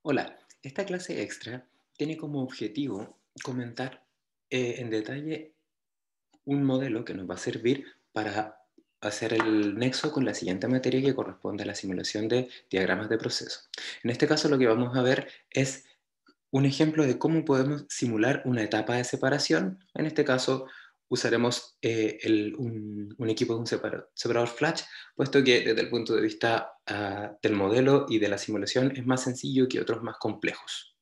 Hola, esta clase extra tiene como objetivo comentar en detalle un modelo que nos va a servir para hacer el nexo con la siguiente materia que corresponde a la simulación de diagramas de proceso. En este caso lo que vamos a ver es un ejemplo de cómo podemos simular una etapa de separación. En este caso usaremos un equipo de un separador flash, puesto que desde el punto de vista del modelo y de la simulación es más sencillo que otros más complejos.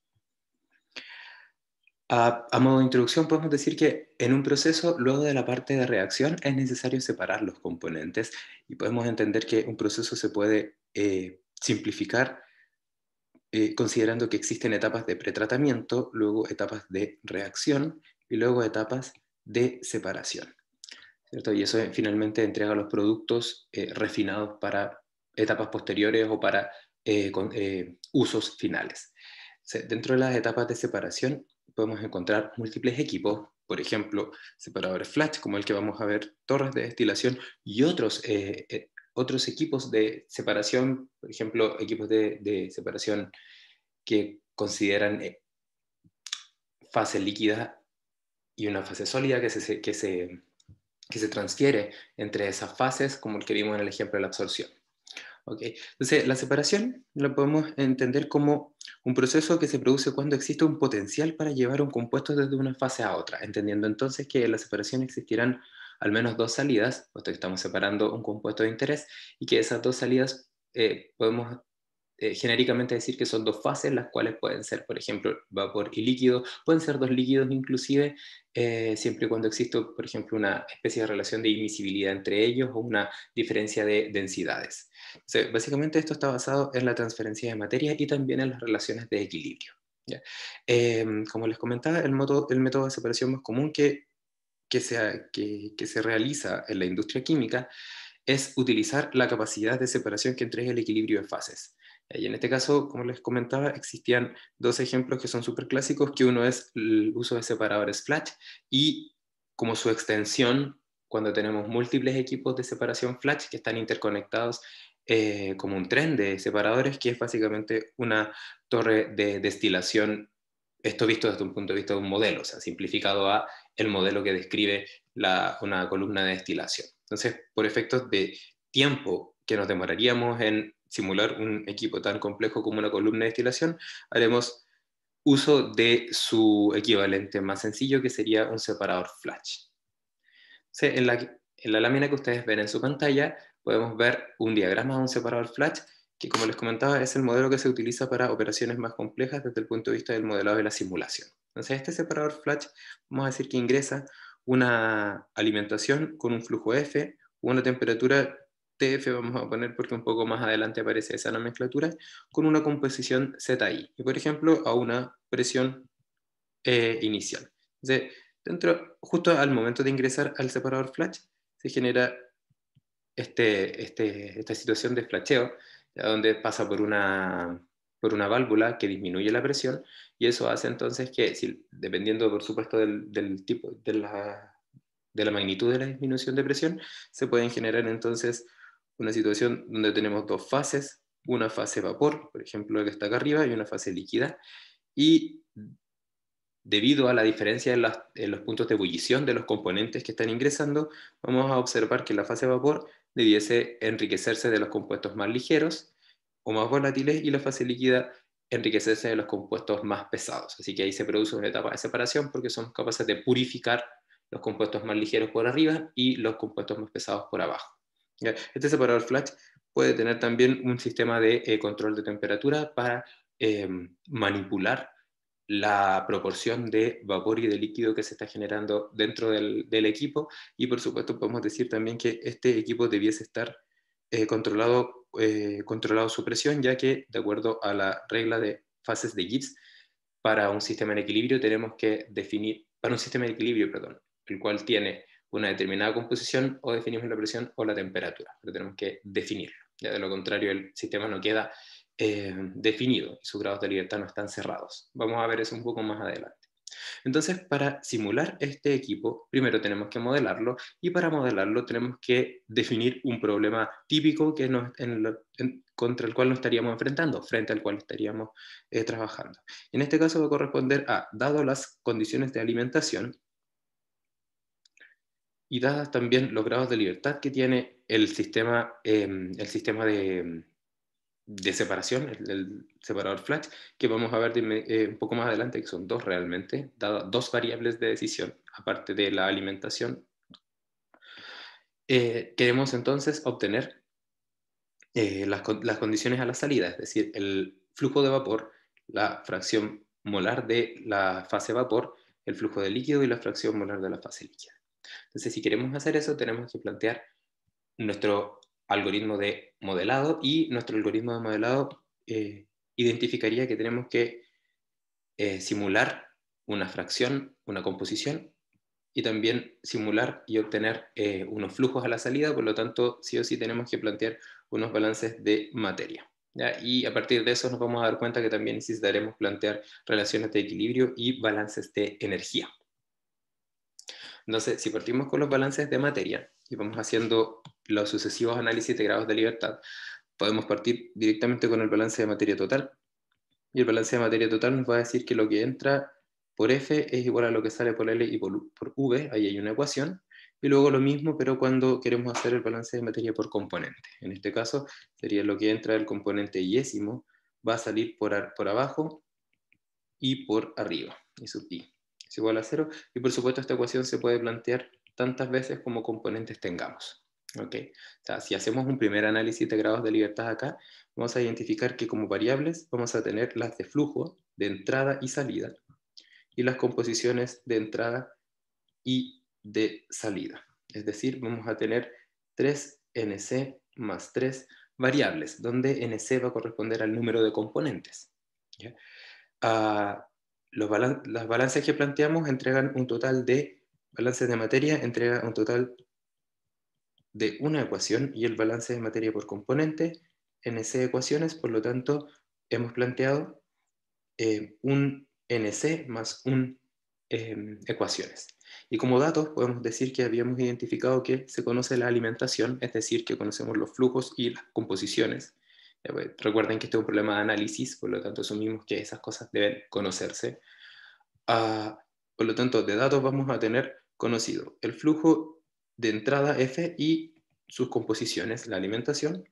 A modo de introducción podemos decir que en un proceso, luego de la parte de reacción, es necesario separar los componentes y podemos entender que un proceso se puede simplificar considerando que existen etapas de pretratamiento, luego etapas de reacción y luego etapas de separación, ¿cierto? Y eso finalmente entrega los productos refinados para etapas posteriores o para usos finales. Dentro de las etapas de separación podemos encontrar múltiples equipos, por ejemplo, separadores flash, como el que vamos a ver, torres de destilación y otros equipos de separación, por ejemplo, equipos de separación que consideran fase líquida y una fase sólida que se transfiere entre esas fases, como el que vimos en el ejemplo de la absorción. Okay. Entonces, la separación la podemos entender como un proceso que se produce cuando existe un potencial para llevar un compuesto desde una fase a otra, entendiendo entonces que en la separación existirán al menos dos salidas, puesto que estamos separando un compuesto de interés, y que esas dos salidas podemos genéricamente decir que son dos fases, las cuales pueden ser, por ejemplo, vapor y líquido, pueden ser dos líquidos inclusive, siempre y cuando existe, por ejemplo, una especie de relación de imisibilidad entre ellos o una diferencia de densidades. Entonces, básicamente esto está basado en la transferencia de materia y también en las relaciones de equilibrio. ¿Ya? Como les comentaba, el método de separación más común que se realiza en la industria química es utilizar la capacidad de separación que entrega el equilibrio de fases. Y en este caso, como les comentaba, existían dos ejemplos que son súper clásicos, que uno es el uso de separadores flash y como su extensión, cuando tenemos múltiples equipos de separación flash que están interconectados como un tren de separadores, que es básicamente una torre de destilación, esto visto desde un punto de vista de un modelo, o sea, simplificado a el modelo que describe una columna de destilación. Entonces, por efectos de tiempo que nos demoraríamos en simular un equipo tan complejo como una columna de destilación, haremos uso de su equivalente más sencillo, que sería un separador flash. Entonces, en la lámina que ustedes ven en su pantalla, podemos ver un diagrama de un separador flash, que como les comentaba, es el modelo que se utiliza para operaciones más complejas desde el punto de vista del modelado de la simulación. Entonces, este separador flash, vamos a decir que ingresa una alimentación con un flujo F, una temperatura TF, vamos a poner porque un poco más adelante aparece esa nomenclatura, con una composición ZI, y por ejemplo a una presión inicial. Entonces, justo al momento de ingresar al separador flash, se genera esta situación de flasheo, donde pasa por una válvula que disminuye la presión, y eso hace entonces que, dependiendo por supuesto del tipo, de la magnitud de la disminución de presión, se pueden generar entonces una situación donde tenemos dos fases, una fase vapor, por ejemplo, la que está acá arriba, y una fase líquida, y debido a la diferencia en los puntos de ebullición de los componentes que están ingresando, vamos a observar que la fase de vapor debiese enriquecerse de los compuestos más ligeros o más volátiles, y la fase líquida enriquecerse de los compuestos más pesados. Así que ahí se produce una etapa de separación porque somos capaces de purificar los compuestos más ligeros por arriba y los compuestos más pesados por abajo. ¿Ya? Este separador flash puede tener también un sistema de control de temperatura para manipular la proporción de vapor y de líquido que se está generando dentro del equipo, y por supuesto podemos decir también que este equipo debiese estar controlado su presión, ya que de acuerdo a la regla de fases de Gibbs, para un sistema en equilibrio tenemos que definir, para un sistema de equilibrio, perdón, el cual tiene una determinada composición, o definimos la presión o la temperatura, pero tenemos que definirlo. Ya de lo contrario, el sistema no queda definido y sus grados de libertad no están cerrados. Vamos a ver eso un poco más adelante. Entonces, para simular este equipo, primero tenemos que modelarlo, y para modelarlo tenemos que definir un problema típico que contra el cual nos estaríamos enfrentando, frente al cual estaríamos trabajando. En este caso va a corresponder a, dado las condiciones de alimentación, y dadas también los grados de libertad que tiene el sistema de separación, el separador Flash, que vamos a ver un poco más adelante, que son dos realmente, dadas dos variables de decisión, aparte de la alimentación. Queremos entonces obtener las condiciones a la salida, es decir, el flujo de vapor, la fracción molar de la fase vapor, el flujo de líquido y la fracción molar de la fase líquida. Entonces, si queremos hacer eso, tenemos que plantear nuestro algoritmo de modelado, y nuestro algoritmo de modelado identificaría que tenemos que simular una fracción, una composición, y también simular y obtener unos flujos a la salida. Por lo tanto, sí o sí tenemos que plantear unos balances de materia, ¿ya? Y a partir de eso nos vamos a dar cuenta que también necesitaremos plantear relaciones de equilibrio y balances de energía. Entonces, si partimos con los balances de materia y vamos haciendo los sucesivos análisis de grados de libertad, podemos partir directamente con el balance de materia total. Y el balance de materia total nos va a decir que lo que entra por F es igual a lo que sale por L y por V, ahí hay una ecuación. Y luego lo mismo, pero cuando queremos hacer el balance de materia por componente. En este caso, sería lo que entra del componente yésimo, va a salir por abajo y por arriba, y sub i es igual a 0, y por supuesto esta ecuación se puede plantear tantas veces como componentes tengamos. ¿Okay? O sea, si hacemos un primer análisis de grados de libertad acá, vamos a identificar que como variables vamos a tener las de flujo, de entrada y salida, y las composiciones de entrada y de salida. Es decir, vamos a tener 3nc más 3 variables, donde nc va a corresponder al número de componentes. ¿Ya? Los balances que planteamos entregan un total de balances de materia, entrega un total de una ecuación, y el balance de materia por componente NC ecuaciones. Por lo tanto, hemos planteado un NC más un ecuaciones. Y como datos podemos decir que habíamos identificado que se conoce la alimentación, es decir, que conocemos los flujos y las composiciones. Pues, recuerden que este es un problema de análisis, por lo tanto asumimos que esas cosas deben conocerse. Por lo tanto, de datos vamos a tener conocido el flujo de entrada F y sus composiciones, la alimentación.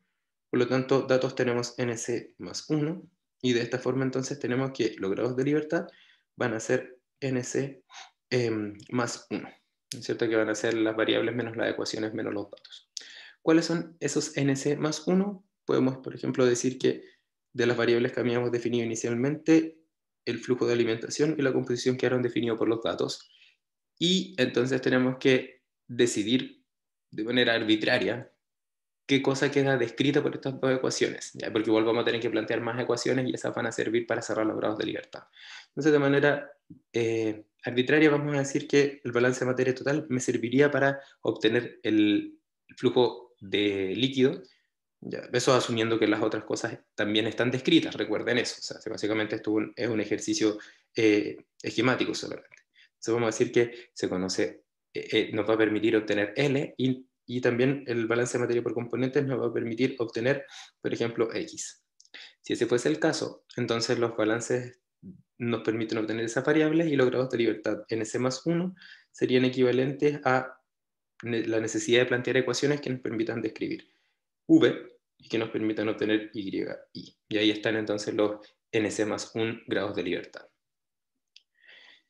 Por lo tanto, datos tenemos NC más 1, y de esta forma entonces tenemos que los grados de libertad van a ser NC más 1. ¿Es cierto? Que van a ser las variables menos las ecuaciones menos los datos. ¿Cuáles son esos NC más 1? Podemos, por ejemplo, decir que de las variables que habíamos definido inicialmente, el flujo de alimentación y la composición quedaron definidos por los datos, y entonces tenemos que decidir de manera arbitraria qué cosa queda descrita por estas dos ecuaciones, ¿ya? Porque igual vamos a tener que plantear más ecuaciones, y esas van a servir para cerrar los grados de libertad. Entonces, de manera arbitraria vamos a decir que el balance de materia total me serviría para obtener el flujo de líquido. Ya, eso asumiendo que las otras cosas también están descritas, recuerden eso. O sea, básicamente esto es un ejercicio esquemático solamente. Entonces vamos a decir que se conoce, nos va a permitir obtener L, y también el balance de materia por componentes nos va a permitir obtener, por ejemplo, X. Si ese fuese el caso, entonces los balances nos permiten obtener esas variables, y los grados de libertad NC más 1 serían equivalentes a la necesidad de plantear ecuaciones que nos permitan describir V y que nos permitan obtener YI. Y ahí están entonces los NC más 1 grados de libertad.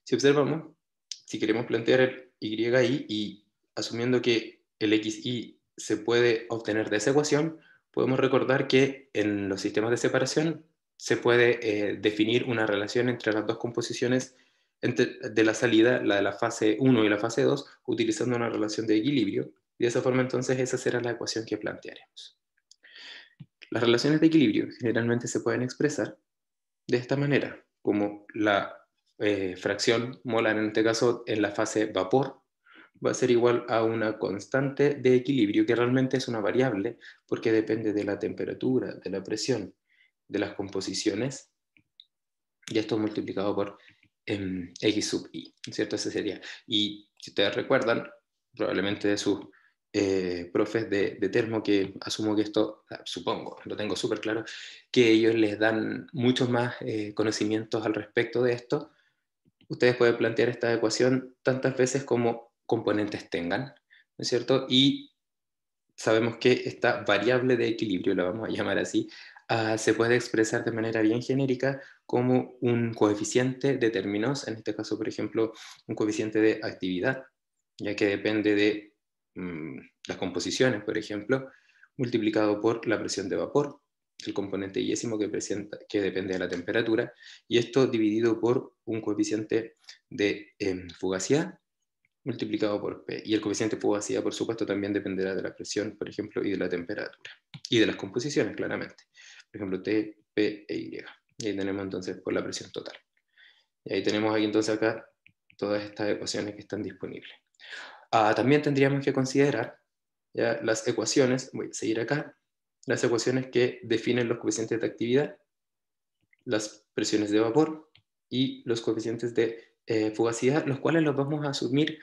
Si observamos, si queremos plantear el YI, y asumiendo que el XI se puede obtener de esa ecuación, podemos recordar que en los sistemas de separación se puede definir una relación entre las dos composiciones de la salida, la de la fase 1 y la fase 2, utilizando una relación de equilibrio, y de esa forma entonces esa será la ecuación que plantearemos. Las relaciones de equilibrio generalmente se pueden expresar de esta manera, como la fracción molar, en este caso en la fase vapor, va a ser igual a una constante de equilibrio, que realmente es una variable porque depende de la temperatura, de la presión, de las composiciones, y esto multiplicado por X sub I, ¿cierto? Ese sería. Y si ustedes recuerdan, probablemente de sus profes de termo, que asumo que esto, supongo, lo tengo súper claro, que ellos les dan muchos más conocimientos al respecto de esto. Ustedes pueden plantear esta ecuación tantas veces como componentes tengan, ¿no es cierto? Y sabemos que esta variable de equilibrio, la vamos a llamar así, se puede expresar de manera bien genérica como un coeficiente de términos, en este caso, por ejemplo, un coeficiente de actividad, ya que depende de las composiciones, por ejemplo, multiplicado por la presión de vapor, el componente yésimo que depende de la temperatura, y esto dividido por un coeficiente de fugacidad, multiplicado por P. Y el coeficiente de fugacidad, por supuesto, también dependerá de la presión, por ejemplo, y de la temperatura. Y de las composiciones, claramente. Por ejemplo, T, P e Y. Y ahí tenemos entonces por la presión total. Y ahí tenemos aquí entonces acá todas estas ecuaciones que están disponibles. También tendríamos que considerar ya las ecuaciones, voy a seguir acá, las ecuaciones que definen los coeficientes de actividad, las presiones de vapor y los coeficientes de fugacidad, los cuales los vamos a asumir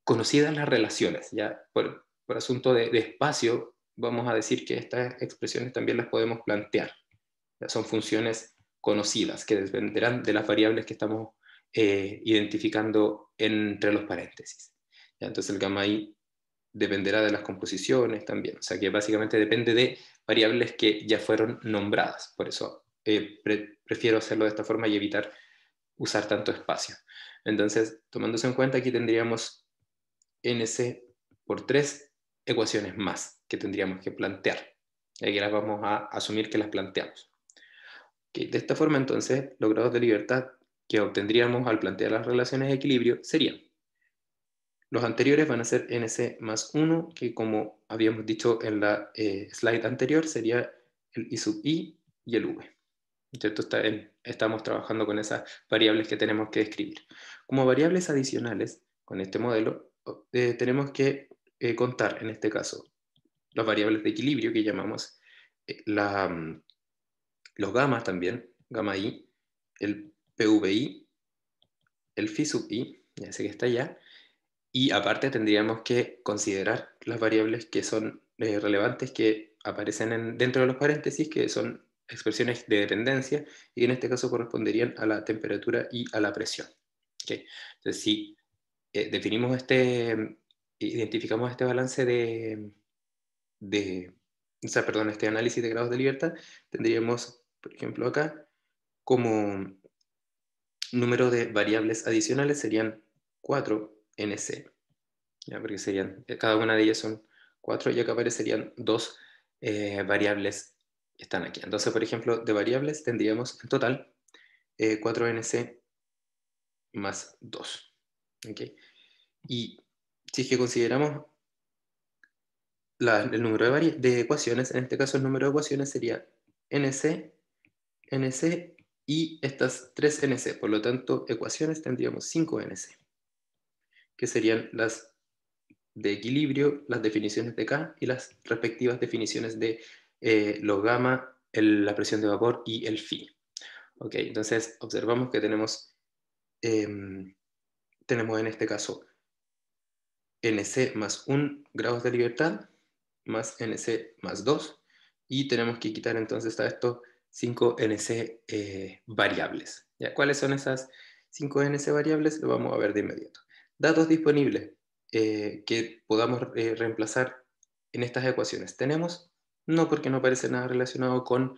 conocidas las relaciones, ya por asunto de espacio, vamos a decir que estas expresiones también las podemos plantear. Ya son funciones conocidas que dependerán de las variables que estamos identificando entre los paréntesis. Ya, entonces el gamma i dependerá de las composiciones también, o sea que básicamente depende de variables que ya fueron nombradas, por eso prefiero hacerlo de esta forma y evitar usar tanto espacio. Entonces, tomándose en cuenta, aquí tendríamos NC por 3 ecuaciones más que tendríamos que plantear. Y aquí las vamos a asumir que las planteamos. Okay, de esta forma, entonces, los grados de libertad que obtendríamos al plantear las relaciones de equilibrio serían: los anteriores van a ser NC más 1, que como habíamos dicho en la slide anterior, sería el I sub I y el V. ¿Cierto? Estamos trabajando con esas variables que tenemos que describir. Como variables adicionales, con este modelo, tenemos que contar, en este caso, las variables de equilibrio que llamamos los gamas también, gamma i, el PVI, el phi sub i, ya sé que está allá, y aparte tendríamos que considerar las variables que son relevantes que aparecen dentro de los paréntesis, que son expresiones de dependencia y que en este caso corresponderían a la temperatura y a la presión. ¿Okay? Entonces, si definimos identificamos este balance o sea, perdón, este análisis de grados de libertad, tendríamos, por ejemplo, acá, como número de variables adicionales serían 4NC. ¿Ya? Porque cada una de ellas son 4 y acá aparecerían dos variables que están aquí. Entonces, por ejemplo, de variables tendríamos en total 4NC más 2. ¿Okay? Y si es que consideramos el número de ecuaciones, en este caso el número de ecuaciones sería NC, NC y estas 3 NC. Por lo tanto, ecuaciones tendríamos 5 NC, que serían las de equilibrio, las definiciones de K y las respectivas definiciones de los gamma, la presión de vapor y el phi. Ok, entonces observamos que tenemos en este caso NC más 1 grados de libertad más NC más 2 y tenemos que quitar entonces a estos 5 NC variables. ¿Ya? ¿Cuáles son esas 5 NC variables? Lo vamos a ver de inmediato. Datos disponibles que podamos reemplazar en estas ecuaciones. ¿Tenemos? No, porque no aparece nada relacionado con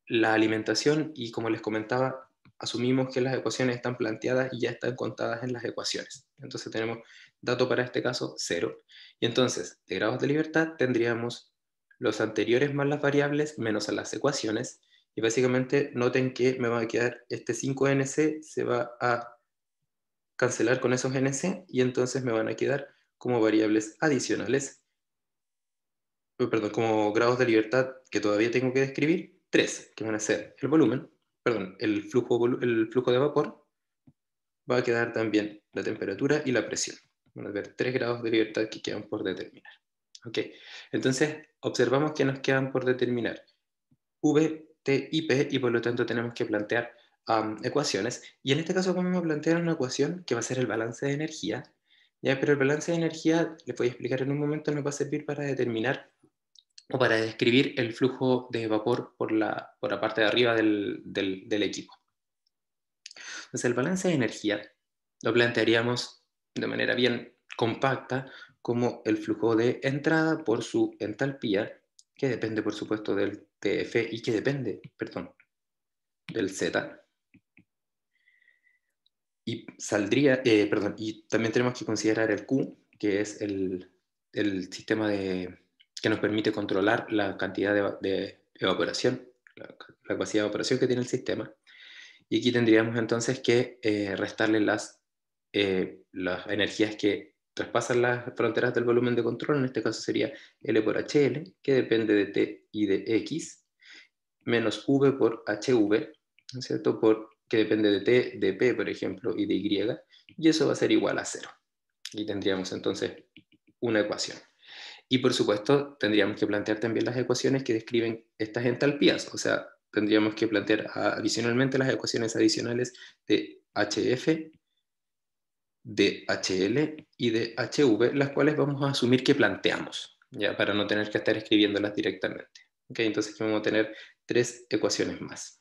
la alimentación y como les comentaba, asumimos que las ecuaciones están planteadas y ya están contadas en las ecuaciones. Entonces tenemos dato para este caso 0. Y entonces, de grados de libertad tendríamos los anteriores más las variables menos a las ecuaciones. Y básicamente noten que me va a quedar este 5NC, se va a cancelar con esos NC y entonces me van a quedar como variables adicionales, perdón, como grados de libertad que todavía tengo que describir, 3, que van a ser el volumen, perdón, el flujo de vapor, va a quedar también la temperatura y la presión. Van a ver 3 grados de libertad que quedan por determinar. Ok, entonces observamos que nos quedan por determinar V, T y P y por lo tanto tenemos que plantear ecuaciones, y en este caso vamos a plantear una ecuación que va a ser el balance de energía, ¿ya? Pero el balance de energía, les voy a explicar en un momento, nos va a servir para determinar o para describir el flujo de vapor por la parte de arriba del equipo. Entonces el balance de energía lo plantearíamos de manera bien compacta como el flujo de entrada por su entalpía, que depende por supuesto del TF y que depende, perdón, del Z. Y saldría, perdón, y también tenemos que considerar el Q, que es el sistema que nos permite controlar la cantidad de evaporación, la capacidad de evaporación que tiene el sistema. Y aquí tendríamos entonces que restarle las energías que traspasan las fronteras del volumen de control, en este caso sería L por HL, que depende de T y de X, menos V por HV, ¿no es cierto? Que depende de T, de P, por ejemplo, y de Y eso va a ser igual a 0. Y tendríamos entonces una ecuación. Y por supuesto, tendríamos que plantear también las ecuaciones que describen estas entalpías, o sea, tendríamos que plantear adicionalmente las ecuaciones adicionales de HF, de HL y de HV, las cuales vamos a asumir que planteamos, ya para no tener que estar escribiéndolas directamente. ¿Okay? Entonces aquí vamos a tener 3 ecuaciones más.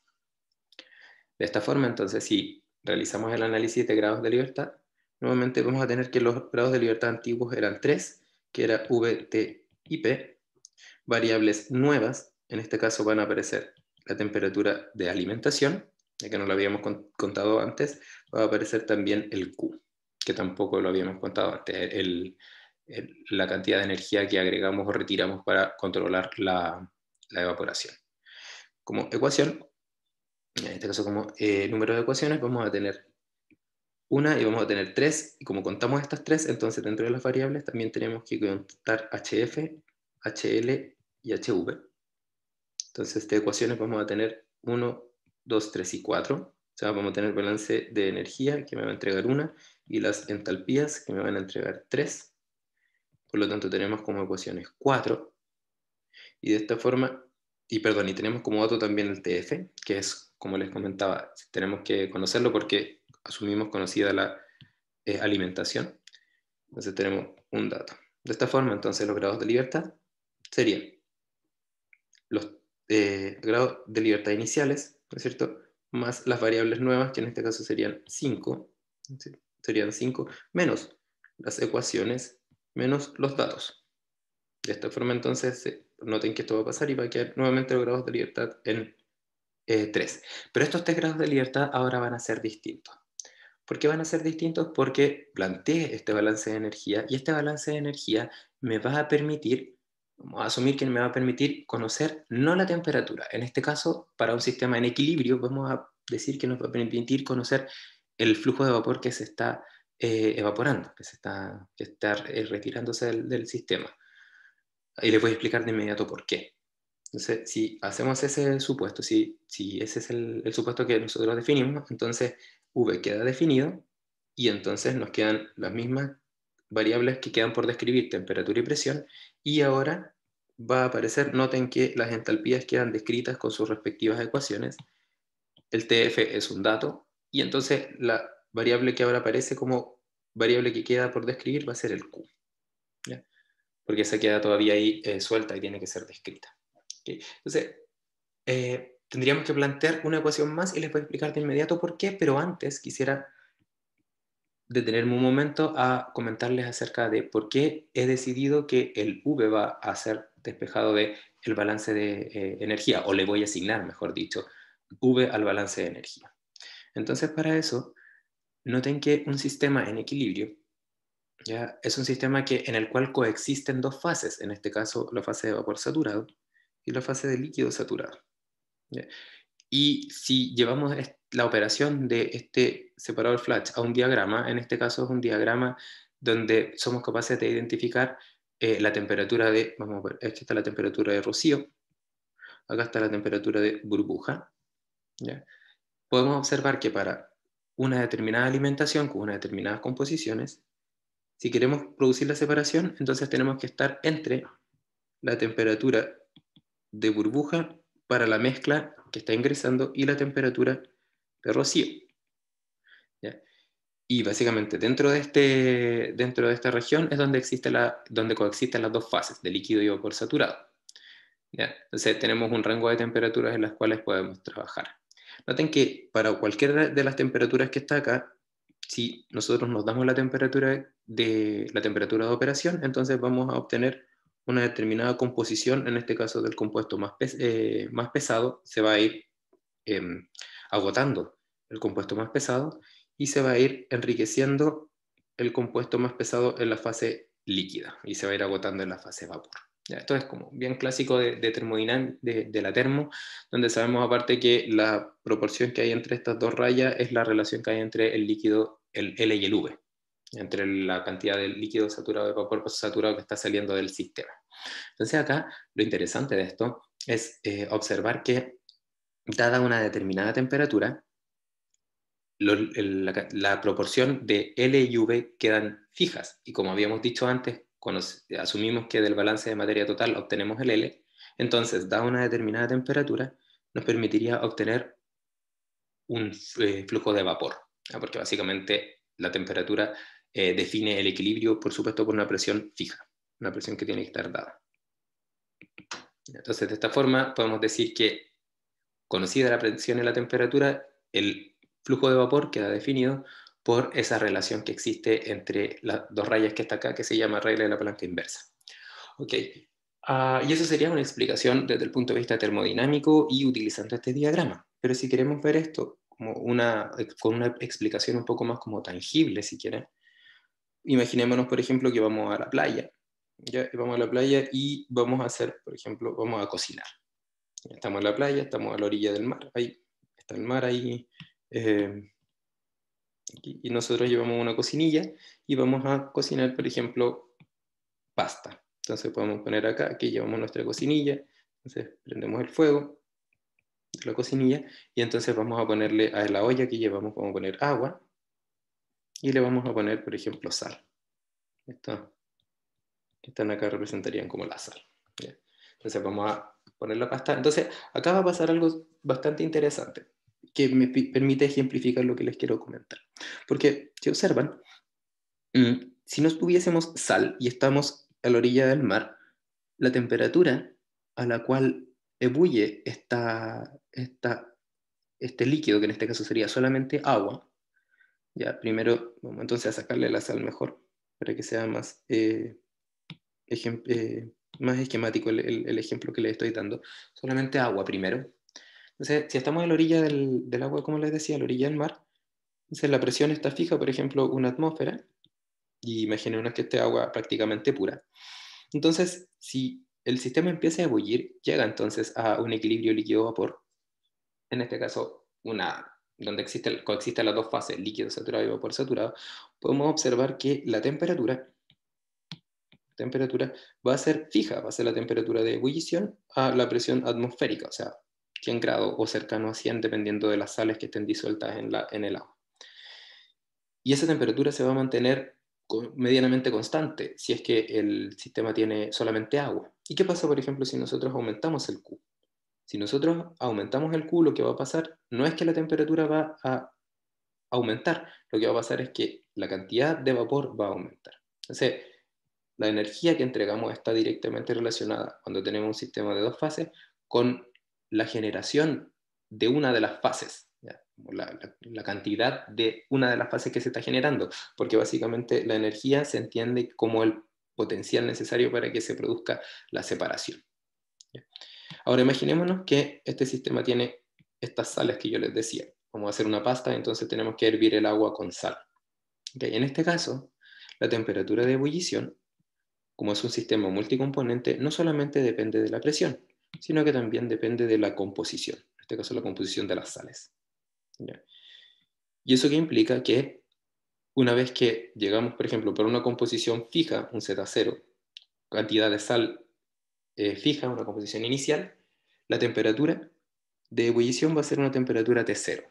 De esta forma, entonces, si realizamos el análisis de grados de libertad, nuevamente vamos a tener que los grados de libertad antiguos eran 3, que era V, T y P. Variables nuevas, en este caso van a aparecer la temperatura de alimentación, ya que no lo habíamos contado antes, va a aparecer también el Q, que tampoco lo habíamos contado antes, la cantidad de energía que agregamos o retiramos para controlar la evaporación. Como ecuación, en este caso como número de ecuaciones, vamos a tener una y vamos a tener 3, y como contamos estas 3, entonces dentro de las variables también tenemos que contar HF, HL y HV. Entonces de ecuaciones vamos a tener 1, 2, 3 y 4. O sea, vamos a tener balance de energía que me va a entregar 1 y las entalpías que me van a entregar 3. Por lo tanto tenemos como ecuaciones 4. Y de esta forma, y tenemos como dato también el TF, que es, como les comentaba, tenemos que conocerlo porque asumimos conocida la alimentación. Entonces tenemos un dato. De esta forma, entonces, los grados de libertad serían los grados de libertad iniciales, ¿no es cierto? Más las variables nuevas, que en este caso serían 5, ¿sí? Serían 5, menos las ecuaciones, menos los datos. De esta forma, entonces, noten que esto va a pasar y va a quedar nuevamente los grados de libertad en 3. Pero estos 3 grados de libertad ahora van a ser distintos. ¿Por qué van a ser distintos? Porque planteé este balance de energía y este balance de energía me va a permitir, vamos a asumir que me va a permitir conocer no la temperatura. En este caso, para un sistema en equilibrio, vamos a decir que nos va a permitir conocer el flujo de vapor que se está evaporando, que está retirándose del sistema. Y les voy a explicar de inmediato por qué. Entonces, si hacemos ese supuesto, si ese es el supuesto que nosotros definimos, entonces V queda definido y entonces nos quedan las mismas variables que quedan por describir, temperatura y presión, y ahora va a aparecer, noten que las entalpías quedan descritas con sus respectivas ecuaciones, el TF es un dato, y entonces la variable que ahora aparece como variable que queda por describir va a ser el Q, ¿ya? Porque esa queda todavía ahí suelta y tiene que ser descrita. ¿Okay? Entonces, tendríamos que plantear una ecuación más y les voy a explicar de inmediato por qué, pero antes quisiera detenerme un momento a comentarles acerca de por qué he decidido que el V va a ser despejado del balance de energía, o le voy a asignar, mejor dicho, V al balance de energía. Entonces, para eso, noten que un sistema en equilibrio, ¿ya? Es un sistema en el cual coexisten dos fases, en este caso la fase de vapor saturado y la fase de líquido saturado. ¿Ya? Y si llevamos la operación de este separador Flash a un diagrama, en este caso es un diagrama donde somos capaces de identificar la temperatura vamos a ver, esta está la temperatura de rocío, acá está la temperatura de burbuja, ¿ya? Podemos observar que para una determinada alimentación con unas determinadas composiciones, si queremos producir la separación, entonces tenemos que estar entre la temperatura de burbuja para la mezcla que está ingresando y la temperatura de rocío. ¿Ya? Y básicamente dentro de, esta región es donde, donde coexisten las dos fases, de líquido y vapor saturado. ¿Ya? Entonces tenemos un rango de temperaturas en las cuales podemos trabajar. Noten que para cualquiera de las temperaturas que está acá, si nosotros nos damos la temperatura de operación, entonces vamos a obtener una determinada composición, en este caso del compuesto más pesado, se va a ir eh, agotando el compuesto más pesado y se va a ir enriqueciendo el compuesto más pesado en la fase líquida y se va a ir agotando en la fase vapor. Ya, esto es como bien clásico de termodinámica, de la termo, donde sabemos aparte que la proporción que hay entre estas dos rayas es la relación que hay entre el líquido, el L y el V, entre la cantidad de líquido saturado de vapor saturado que está saliendo del sistema. Entonces acá lo interesante de esto es observar que dada una determinada temperatura, la proporción de L y V quedan fijas. Y como habíamos dicho antes, cuando asumimos que del balance de materia total obtenemos el L, entonces, dada una determinada temperatura, nos permitiría obtener un flujo de vapor, ¿no? Porque básicamente la temperatura define el equilibrio, por supuesto, por una presión fija, una presión que tiene que estar dada. Entonces, de esta forma, podemos decir que, conocida la presión y la temperatura, el flujo de vapor queda definido por esa relación que existe entre las dos rayas que está acá, que se llama regla de la palanca inversa. Ok, y eso sería una explicación desde el punto de vista termodinámico y utilizando este diagrama. Pero si queremos ver esto como con una explicación un poco más como tangible, si quieren, imaginémonos, por ejemplo, que vamos a la playa. ¿Ya? Vamos a la playa y vamos a hacer, por ejemplo, vamos a cocinar. Estamos en la playa, estamos a la orilla del mar, ahí está el mar ahí, y nosotros llevamos una cocinilla y vamos a cocinar, por ejemplo, pasta. Entonces podemos poner acá, aquí llevamos nuestra cocinilla, entonces prendemos el fuego de la cocinilla y entonces vamos a ponerle a la olla que llevamos, vamos a poner agua y le vamos a poner, por ejemplo, sal. Esto que están acá representarían como la sal. ¿Ya? Entonces vamos a poner la pasta. Entonces acá va a pasar algo bastante interesante que me permite ejemplificar lo que les quiero comentar. Porque si observan, si no tuviésemos sal y estamos a la orilla del mar, la temperatura a la cual ebulle este líquido, que en este caso sería solamente agua, ya primero vamos entonces a sacarle la sal mejor para que sea más más esquemático el ejemplo que le estoy dando. Solamente agua primero. Entonces, si estamos en la orilla del agua, como les decía, a la orilla del mar, entonces la presión está fija, por ejemplo, una atmósfera, y imaginemos que este agua prácticamente pura. Entonces, si el sistema empieza a ebullir, llega entonces a un equilibrio líquido-vapor, en este caso, donde coexisten las dos fases, líquido saturado y vapor saturado, podemos observar que la temperatura va a ser fija, va a ser la temperatura de ebullición a la presión atmosférica, o sea, 100 grados o cercano a 100, dependiendo de las sales que estén disueltas en el agua. Y esa temperatura se va a mantener medianamente constante si es que el sistema tiene solamente agua. ¿Y qué pasa, por ejemplo, si nosotros aumentamos el Q? Si nosotros aumentamos el Q, lo que va a pasar no es que la temperatura va a aumentar, lo que va a pasar es que la cantidad de vapor va a aumentar. Entonces, la energía que entregamos está directamente relacionada cuando tenemos un sistema de dos fases con la generación de una de las fases, ¿ya? La cantidad de una de las fases que se está generando, porque básicamente la energía se entiende como el potencial necesario para que se produzca la separación. ¿Ya? Ahora imaginémonos que este sistema tiene estas sales que yo les decía. Vamos a hacer una pasta, entonces tenemos que hervir el agua con sal. ¿Okay? En este caso, la temperatura de ebullición, como es un sistema multicomponente, no solamente depende de la presión, sino que también depende de la composición, en este caso la composición de las sales. ¿Ya? Y eso que implica que una vez que llegamos, por ejemplo, por una composición fija, un Z0, cantidad de sal fija, una composición inicial, la temperatura de ebullición va a ser una temperatura T0.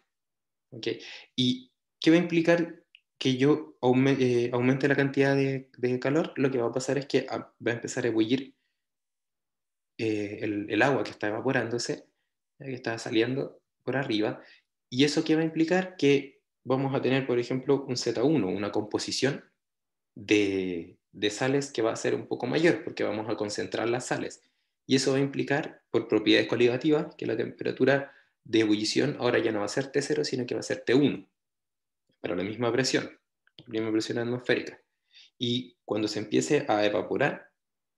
¿Okay? ¿Y qué va a implicar que yo aumente la cantidad de calor? Lo que va a pasar es que va a empezar a ebullir el agua que está evaporándose, que está saliendo por arriba, ¿Y eso qué va a implicar? Que vamos a tener, por ejemplo, un Z1, una composición de sales que va a ser un poco mayor, porque vamos a concentrar las sales. Y eso va a implicar, por propiedades coligativas, que la temperatura de ebullición ahora ya no va a ser T0, sino que va a ser T1, para la misma presión atmosférica. Y cuando se empiece a evaporar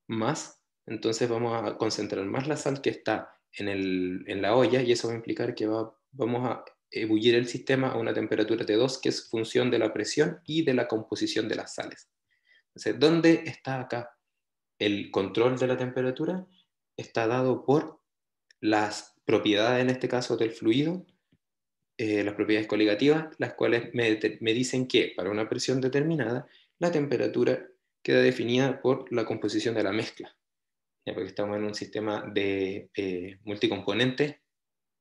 más, entonces vamos a concentrar más la sal que está en la olla, y eso va a implicar que vamos a ebullir el sistema a una temperatura T2, que es función de la presión y de la composición de las sales. Entonces, ¿dónde está acá el control de la temperatura? Está dado por las propiedades, en este caso, del fluido, las propiedades coligativas, las cuales me dicen que para una presión determinada, la temperatura queda definida por la composición de la mezcla, ya, porque estamos en un sistema de multicomponentes,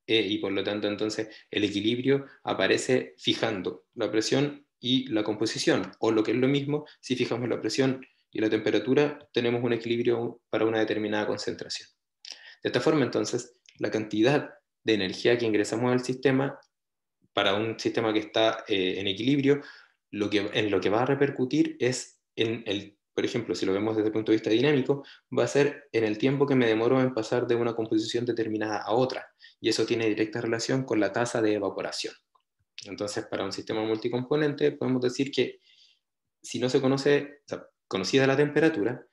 y por lo tanto entonces el equilibrio aparece fijando la presión y la composición, o lo que es lo mismo, si fijamos la presión y la temperatura, tenemos un equilibrio para una determinada concentración. De esta forma entonces, la cantidad de energía que ingresamos al sistema, para un sistema que está en equilibrio, en lo que va a repercutir es en el, por ejemplo, si lo vemos desde el punto de vista dinámico, va a ser en el tiempo que me demoro en pasar de una composición determinada a otra, y eso tiene directa relación con la tasa de evaporación. Entonces, para un sistema multicomponente, podemos decir que si no se conoce, o sea, conocida la temperatura,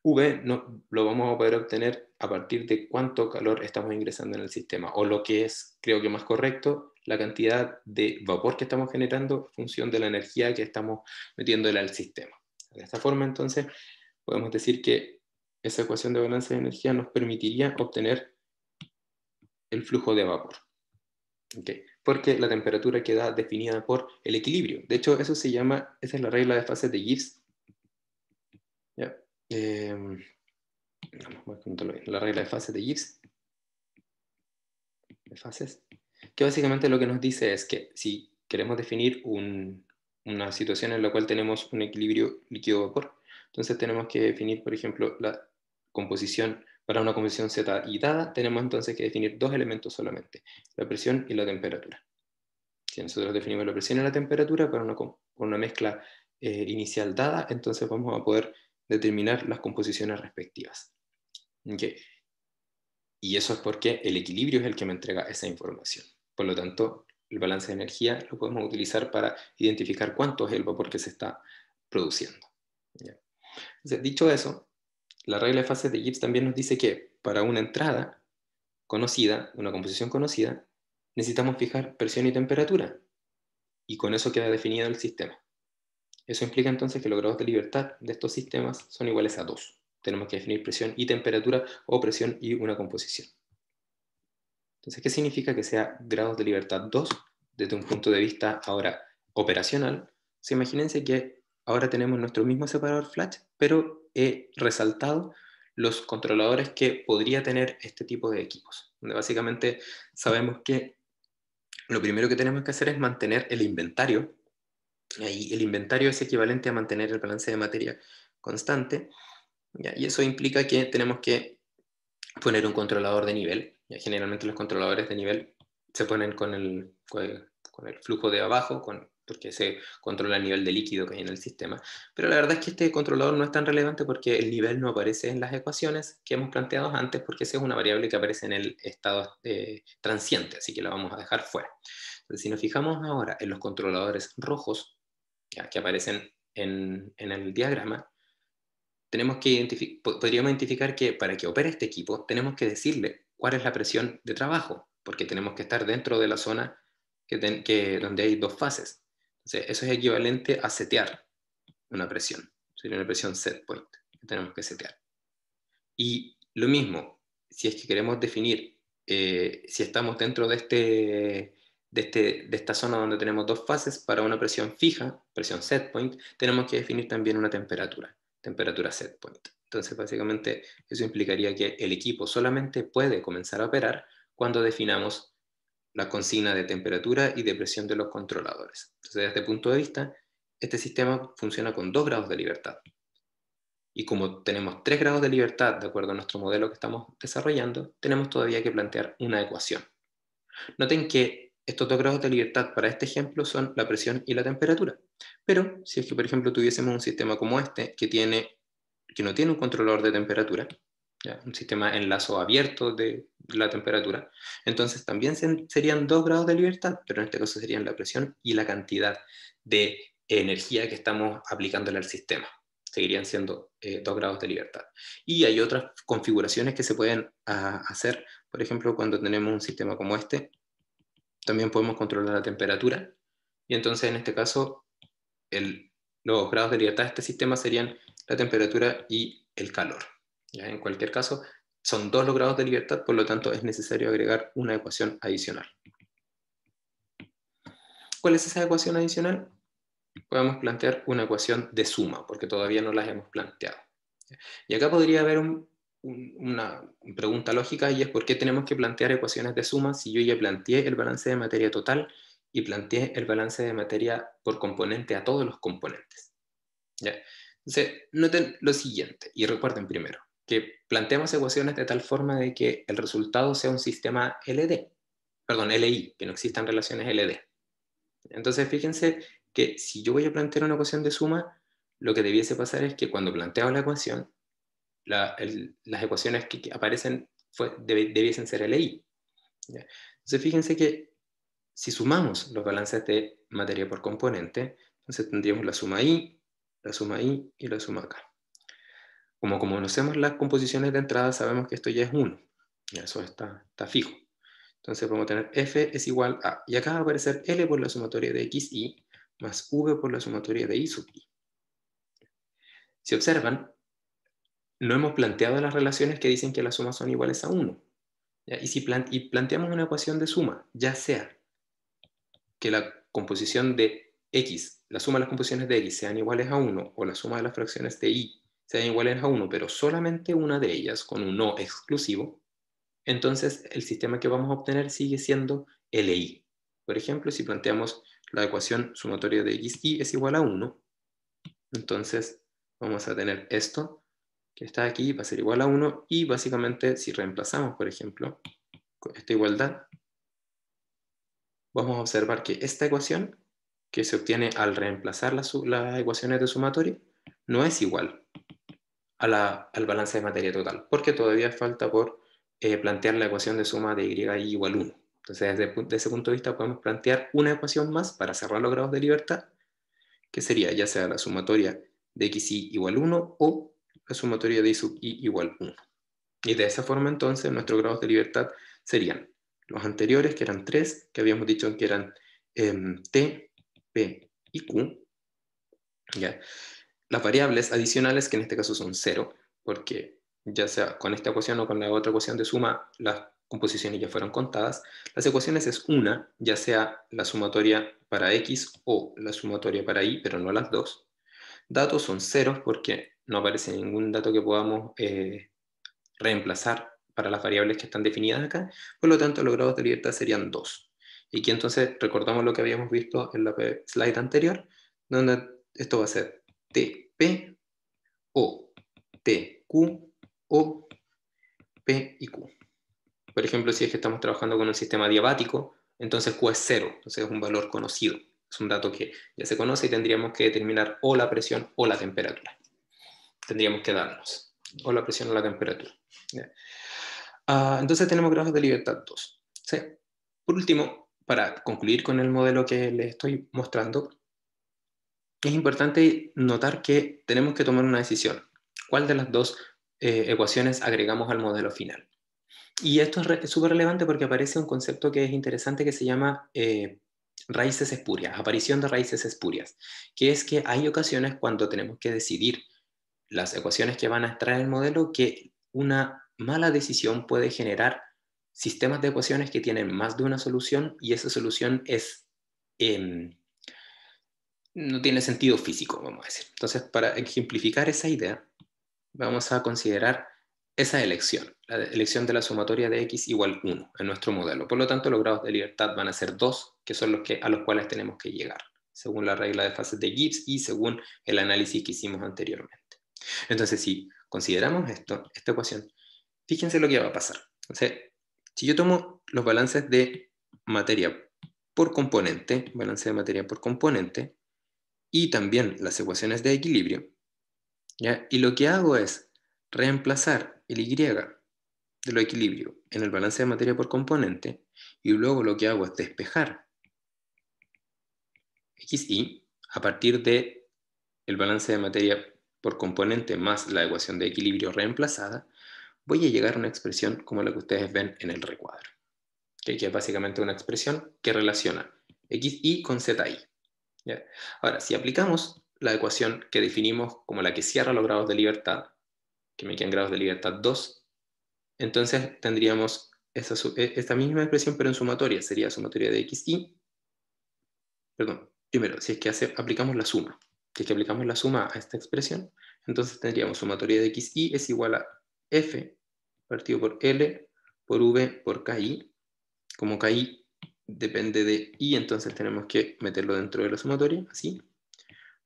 V no, lo vamos a poder obtener a partir de cuánto calor estamos ingresando en el sistema, o lo que es, creo que más correcto, la cantidad de vapor que estamos generando en función de la energía que estamos metiéndole al sistema. De esta forma, entonces, podemos decir que esa ecuación de balance de energía nos permitiría obtener el flujo de vapor. ¿Okay? Porque la temperatura queda definida por el equilibrio. De hecho, eso se llama, esa es la regla de fases de Gibbs. ¿Ya? La regla de fases de Gibbs, de fases, que básicamente lo que nos dice es que si queremos definir una situación en la cual tenemos un equilibrio líquido-vapor, entonces tenemos que definir, por ejemplo, la composición, para una composición Z y dada, tenemos entonces que definir dos elementos solamente, la presión y la temperatura. Si nosotros definimos la presión y la temperatura para una mezcla inicial dada, entonces vamos a poder determinar las composiciones respectivas. ¿Okay? Y eso es porque el equilibrio es el que me entrega esa información. Por lo tanto, el balance de energía lo podemos utilizar para identificar cuánto es el vapor que se está produciendo. ¿Ya? Entonces, dicho eso, la regla de fases de Gibbs también nos dice que para una entrada conocida, una composición conocida, necesitamos fijar presión y temperatura, y con eso queda definido el sistema. Eso implica entonces que los grados de libertad de estos sistemas son iguales a 2. Tenemos que definir presión y temperatura, o presión y una composición. Entonces, ¿qué significa que sea grados de libertad 2 desde un punto de vista ahora operacional? Se imagínense que ahora tenemos nuestro mismo separador flash, pero he resaltado los controladores que podría tener este tipo de equipos, donde básicamente sabemos que lo primero que tenemos que hacer es mantener el inventario, y el inventario es equivalente a mantener el balance de materia constante, ¿ya? Y eso implica que tenemos que poner un controlador de nivel. Ya, generalmente los controladores de nivel se ponen con el flujo de abajo, porque se controla el nivel de líquido que hay en el sistema. Pero la verdad es que este controlador no es tan relevante porque el nivel no aparece en las ecuaciones que hemos planteado antes, porque esa es una variable que aparece en el estado transiente, así que la vamos a dejar fuera. Entonces, si nos fijamos ahora en los controladores rojos, ya, que aparecen en el diagrama, tenemos que podríamos identificar que para que opere este equipo tenemos que decirle cuál es la presión de trabajo, porque tenemos que estar dentro de la zona donde hay dos fases. Entonces, eso es equivalente a setear una presión. Sería una presión set point que tenemos que setear. Y lo mismo, si es que queremos definir si estamos dentro de esta zona donde tenemos dos fases, para una presión fija, presión set point, tenemos que definir también una temperatura set point. Entonces, básicamente, eso implicaría que el equipo solamente puede comenzar a operar cuando definamos la consigna de temperatura y de presión de los controladores. Entonces, desde este punto de vista, este sistema funciona con 2 grados de libertad. Y como tenemos 3 grados de libertad, de acuerdo a nuestro modelo que estamos desarrollando, tenemos todavía que plantear una ecuación. Noten que estos 2 grados de libertad para este ejemplo son la presión y la temperatura. Pero si es que, por ejemplo, tuviésemos un sistema como este, que no tiene un controlador de temperatura, ¿ya? Un sistema en lazo abierto de la temperatura, entonces también serían 2 grados de libertad, pero en este caso serían la presión y la cantidad de energía que estamos aplicándole al sistema. Seguirían siendo 2 grados de libertad. Y hay otras configuraciones que se pueden hacer, por ejemplo, cuando tenemos un sistema como este, también podemos controlar la temperatura, y entonces en este caso los grados de libertad de este sistema serían la temperatura y el calor. ¿Ya? En cualquier caso, son 2 los grados de libertad, por lo tanto es necesario agregar una ecuación adicional. ¿Cuál es esa ecuación adicional? Podemos plantear una ecuación de suma, porque todavía no las hemos planteado. Y acá podría haber una pregunta lógica, y es ¿por qué tenemos que plantear ecuaciones de suma si yo ya planteé el balance de materia total y planteé el balance de materia por componente a todos los componentes? ¿Ya? Entonces, noten lo siguiente, y recuerden primero, que planteamos ecuaciones de tal forma de que el resultado sea un sistema LI, que no existan relaciones LD. Entonces, fíjense que si yo voy a plantear una ecuación de suma, lo que debiese pasar es que cuando planteo la ecuación, las ecuaciones que aparecen debiesen ser LI. ¿Ya? Entonces, fíjense que si sumamos los balances de materia por componente, entonces tendríamos la suma I, la suma I y la suma K. Como conocemos las composiciones de entrada, sabemos que esto ya es 1. Eso está fijo. Entonces podemos tener F es igual a, y acá va a aparecer L por la sumatoria de XI más V por la sumatoria de I sub I. Si observan, no hemos planteado las relaciones que dicen que las sumas son iguales a 1. ¿Ya? Y si planteamos una ecuación de suma, ya sea que la composición de X, la suma de las composiciones de X sean iguales a 1, o la suma de las fracciones de Y sean iguales a 1, pero solamente una de ellas con un no exclusivo, entonces el sistema que vamos a obtener sigue siendo LI. Por ejemplo, si planteamos la ecuación sumatoria de XY es igual a 1, entonces vamos a tener esto que está aquí, va a ser igual a 1, y básicamente si reemplazamos, por ejemplo, esta igualdad, vamos a observar que esta ecuación, que se obtiene al reemplazar las ecuaciones de sumatoria, no es igual al balance de materia total, porque todavía falta por plantear la ecuación de suma de y igual a 1. Entonces, desde ese punto de vista, podemos plantear una ecuación más para cerrar los grados de libertad, que sería ya sea la sumatoria de xy igual 1 o la sumatoria de y sub i igual 1. Y de esa forma, entonces, nuestros grados de libertad serían los anteriores, que eran 3, que habíamos dicho que eran t, p y q. ¿Ya? Las variables adicionales, que en este caso son 0, porque ya sea con esta ecuación o con la otra ecuación de suma, las composiciones ya fueron contadas. Las ecuaciones es una, ya sea la sumatoria para x o la sumatoria para y, pero no las dos. Datos son ceros porque no aparece ningún dato que podamos reemplazar para las variables que están definidas acá. Por lo tanto, los grados de libertad serían 2. Y aquí entonces recordamos lo que habíamos visto en la slide anterior, donde esto va a ser TP o TQ o P y Q. Por ejemplo, si es que estamos trabajando con un sistema diabático, entonces Q es 0, entonces es un valor conocido. Es un dato que ya se conoce y tendríamos que determinar o la presión o la temperatura. Tendríamos que darnos o la presión o la temperatura. Entonces tenemos grados de libertad 2. ¿Sí? Por último, para concluir con el modelo que les estoy mostrando, es importante notar que tenemos que tomar una decisión. ¿Cuál de las dos ecuaciones agregamos al modelo final? Y esto es súper relevante porque aparece un concepto que es interesante que se llama raíces espurias, aparición de raíces espurias, que es que hay ocasiones cuando tenemos que decidir las ecuaciones que van a extraer el modelo que una mala decisión puede generar sistemas de ecuaciones que tienen más de una solución y esa solución no tiene sentido físico, vamos a decir. Entonces, para ejemplificar esa idea, vamos a considerar esa elección, la elección de la sumatoria de x igual 1 en nuestro modelo. Por lo tanto, los grados de libertad van a ser 2, que son a los cuales tenemos que llegar, según la regla de fases de Gibbs y según el análisis que hicimos anteriormente. Entonces, si consideramos esta ecuación, fíjense lo que va a pasar. Entonces, si yo tomo los balances de materia por componente, balance de materia por componente, y también las ecuaciones de equilibrio, ¿ya? Y lo que hago es reemplazar el y de lo equilibrio en el balance de materia por componente, y luego lo que hago es despejar xy a partir de el balance de materia por componente más la ecuación de equilibrio reemplazada, voy a llegar a una expresión como la que ustedes ven en el recuadro, que es básicamente una expresión que relaciona xy con zi. ¿Ya? Ahora, si aplicamos la ecuación que definimos como la que cierra los grados de libertad, que me quedan grados de libertad 2, entonces tendríamos esta misma expresión, pero en sumatoria. Sería sumatoria de xy, perdón, primero, si es que aplicamos la suma. Si es que aplicamos la suma a esta expresión, entonces tendríamos sumatoria de xy es igual a f partido por L por V por KI. Como KI depende de I, entonces tenemos que meterlo dentro de la sumatoria, así,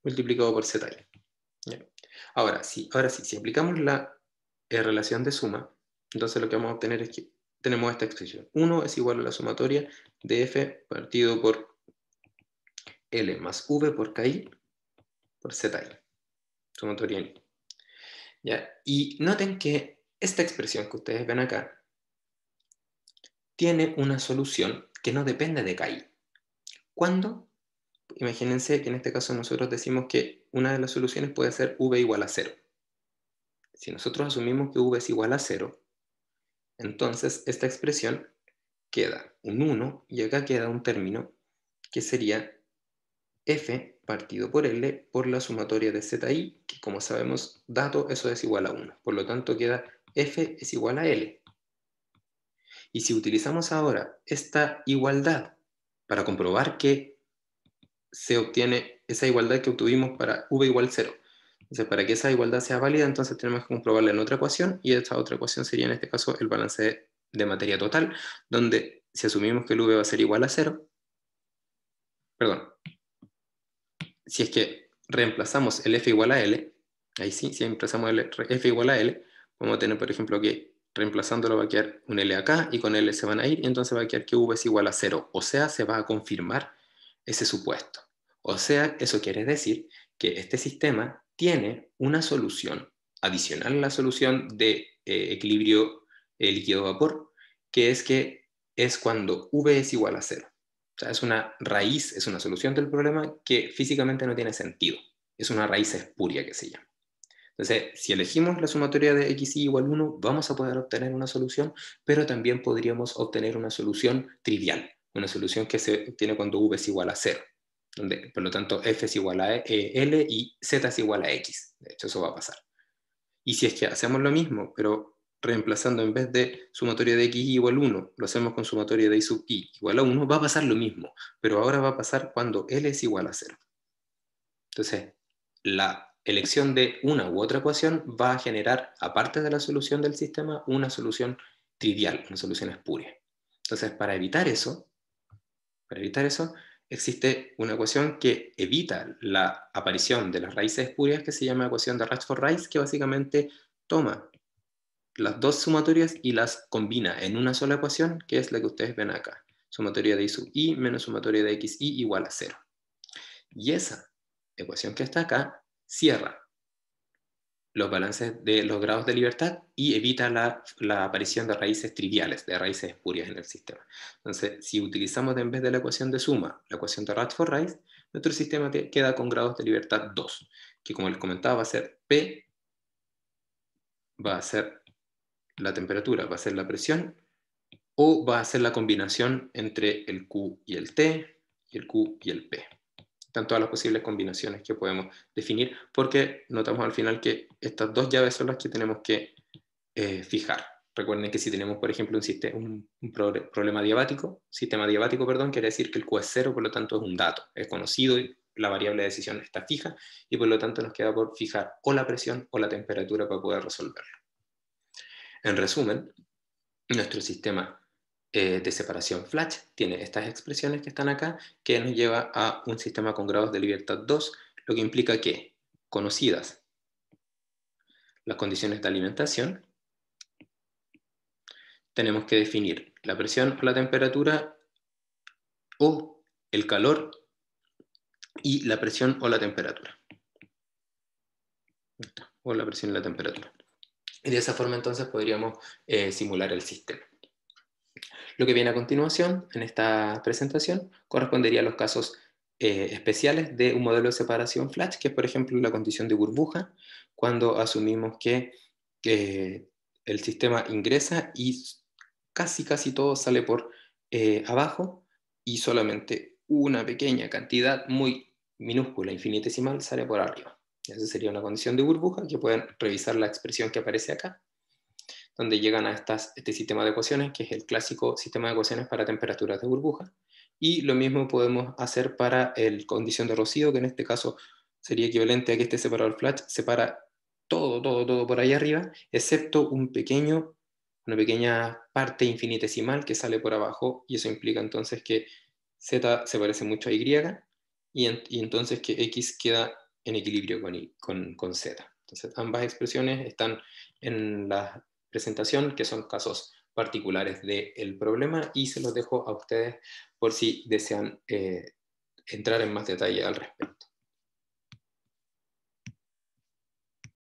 multiplicado por ZI. ¿Ya? Ahora sí, si aplicamos la relación de suma, entonces lo que vamos a obtener es que tenemos esta expresión. 1 es igual a la sumatoria de F partido por L más V por KI por ZI. Sumatoria en I. ¿Ya? Y noten que esta expresión que ustedes ven acá tiene una solución que no depende de KI. ¿Cuándo? Imagínense que en este caso nosotros decimos que una de las soluciones puede ser V igual a 0. Si nosotros asumimos que V es igual a 0, entonces esta expresión queda un 1 y acá queda un término que sería F partido por L por la sumatoria de ZI, que como sabemos, dato, eso es igual a 1. Por lo tanto queda F es igual a L. Y si utilizamos ahora esta igualdad para comprobar que se obtiene esa igualdad que obtuvimos para V igual 0. Entonces, para que esa igualdad sea válida, entonces tenemos que comprobarla en otra ecuación, y esta otra ecuación sería en este caso el balance de materia total, donde si asumimos que el V va a ser igual a 0, perdón, si es que reemplazamos el F igual a L, ahí sí, si reemplazamos el F igual a L, vamos a tener, por ejemplo, que reemplazándolo va a quedar un L acá, y con L se van a ir, y entonces va a quedar que V es igual a 0, o sea, se va a confirmar ese supuesto. O sea, eso quiere decir que este sistema tiene una solución adicional a la solución de equilibrio líquido-vapor, que es cuando V es igual a 0. O sea, es una raíz, es una solución del problema que físicamente no tiene sentido. Es una raíz espuria que se llama. Entonces, si elegimos la sumatoria de xy igual 1, vamos a poder obtener una solución, pero también podríamos obtener una solución trivial, una solución que se obtiene cuando v es igual a 0, donde por lo tanto f es igual a L y z es igual a x. De hecho, eso va a pasar. Y si es que hacemos lo mismo, pero reemplazando en vez de sumatoria de xy igual 1, lo hacemos con sumatoria de y sub i igual a 1, va a pasar lo mismo, pero ahora va a pasar cuando L es igual a 0. Entonces, la elección de una u otra ecuación va a generar, aparte de la solución del sistema, una solución trivial, una solución espuria. Entonces, para evitar eso, existe una ecuación que evita la aparición de las raíces espurias, que se llama ecuación de Rutherford-Rice, que básicamente toma las dos sumatorias y las combina en una sola ecuación, que es la que ustedes ven acá. Sumatoria de i sub i menos sumatoria de xy igual a 0. Y esa ecuación que está acá cierra los balances de los grados de libertad y evita la aparición de raíces triviales, de raíces espurias en el sistema. Entonces, si utilizamos en vez de la ecuación de suma, la ecuación de Rutherford-Rice, nuestro sistema queda con grados de libertad 2, que como les comentaba va a ser P, va a ser la temperatura, va a ser la presión, o va a ser la combinación entre el Q y el T, y el Q y el P. Están todas las posibles combinaciones que podemos definir, porque notamos al final que estas dos llaves son las que tenemos que fijar. Recuerden que si tenemos, por ejemplo, un problema diabático, sistema diabático, perdón, quiere decir que el Q es 0, por lo tanto es un dato, es conocido y la variable de decisión está fija, y por lo tanto nos queda por fijar o la presión o la temperatura para poder resolverlo. En resumen, nuestro sistema de separación Flash tiene estas expresiones que están acá, que nos lleva a un sistema con grados de libertad 2, lo que implica que, conocidas las condiciones de alimentación, tenemos que definir la presión o la temperatura o el calor y la presión o la temperatura. O la presión y la temperatura. Y de esa forma entonces podríamos simular el sistema. Lo que viene a continuación en esta presentación correspondería a los casos especiales de un modelo de separación Flash, que es por ejemplo la condición de burbuja, cuando asumimos que el sistema ingresa y casi todo sale por abajo y solamente una pequeña cantidad muy minúscula, infinitesimal, sale por arriba. Esa sería una condición de burbuja, que pueden revisar la expresión que aparece acá, donde llegan a este sistema de ecuaciones, que es el clásico sistema de ecuaciones para temperaturas de burbuja. Y lo mismo podemos hacer para la condición de rocío, que en este caso sería equivalente a que este separador Flash separa todo por ahí arriba, excepto una pequeña parte infinitesimal que sale por abajo, y eso implica entonces que Z se parece mucho a Y, y entonces que X queda en equilibrio con Z. Entonces ambas expresiones están en la presentación, que son casos particulares del problema, y se los dejo a ustedes por si desean entrar en más detalle al respecto.